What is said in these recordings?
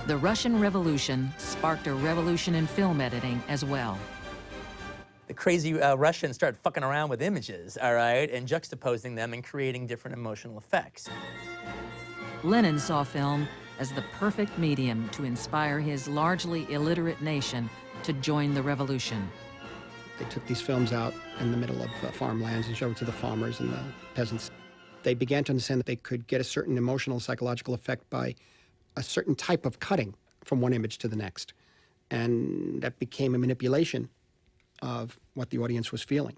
The Russian Revolution sparked a revolution in film editing as well. The crazy Russians started fucking around with images, all right, and juxtaposing them and creating different emotional effects. Lenin saw film as the perfect medium to inspire his largely illiterate nation to join the revolution. They took these films out in the middle of farmlands and showed it to the farmers and the peasants. They began to understand that they could get a certain emotional, psychological effect by a certain type of cutting from one image to the next. And that became a manipulation of what the audience was feeling.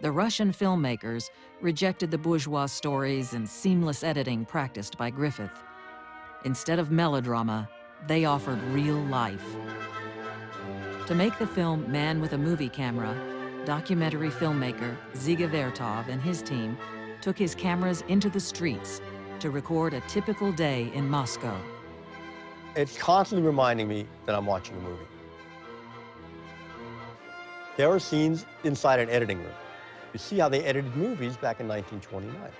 The Russian filmmakers rejected the bourgeois stories and seamless editing practiced by Griffith. Instead of melodrama, they offered real life. To make the film Man with a Movie Camera, documentary filmmaker Sergei Vertov and his team took his cameras into the streets to record a typical day in Moscow. It's constantly reminding me that I'm watching a movie. There are scenes inside an editing room. You see how they edited movies back in 1929.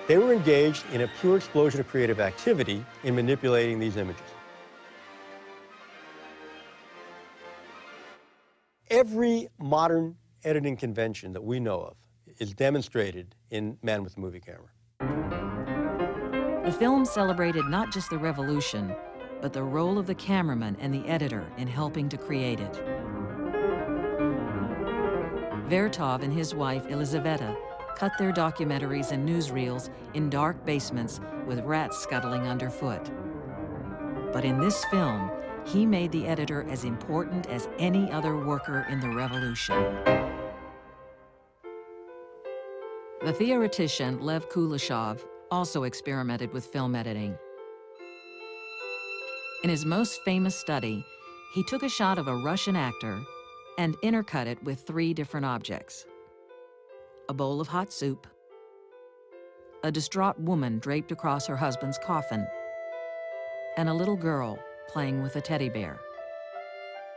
They were engaged in a pure explosion of creative activity in manipulating these images. Every modern editing convention that we know of is demonstrated in Man with a Movie Camera. The film celebrated not just the revolution, but the role of the cameraman and the editor in helping to create it. Vertov and his wife, Elizaveta, cut their documentaries and newsreels in dark basements with rats scuttling underfoot. But in this film, he made the editor as important as any other worker in the revolution. The theoretician Lev Kuleshov also experimented with film editing. In his most famous study, he took a shot of a Russian actor and intercut it with 3 different objects: a bowl of hot soup, a distraught woman draped across her husband's coffin, and a little girl playing with a teddy bear.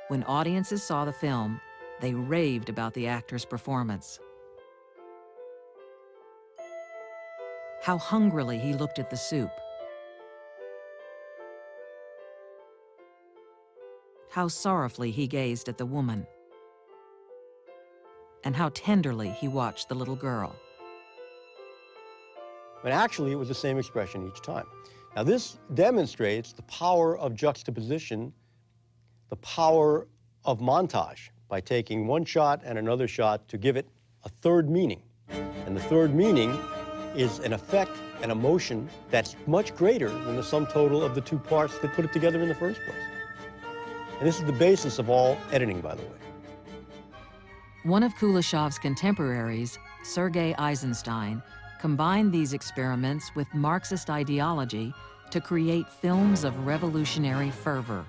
When audiences saw the film, they raved about the actor's performance. How hungrily he looked at the soup. How sorrowfully he gazed at the woman. And how tenderly he watched the little girl. But actually, it was the same expression each time. Now, this demonstrates the power of juxtaposition, the power of montage, by taking one shot and another shot to give it a third meaning. And the third meaning is an effect, an emotion that's much greater than the sum total of the 2 parts that put it together in the first place. And this is the basis of all editing, by the way. One of Kuleshov's contemporaries, Sergei Eisenstein, combined these experiments with Marxist ideology to create films of revolutionary fervor.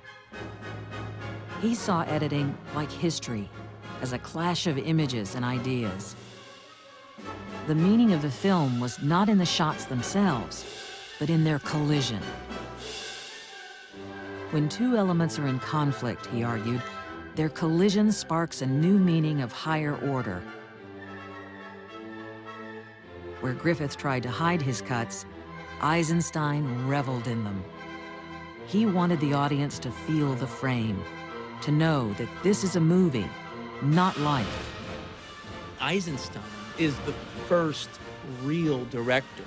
He saw editing like history, as a clash of images and ideas. The meaning of the film was not in the shots themselves, but in their collision. When 2 elements are in conflict, he argued, their collision sparks a new meaning of higher order. Where Griffith tried to hide his cuts, Eisenstein reveled in them. He wanted the audience to feel the frame, to know that this is a movie, not life. Eisenstein is the first real director.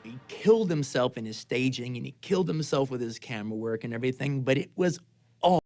He killed himself in his staging and he killed himself with his camera work and everything, but it was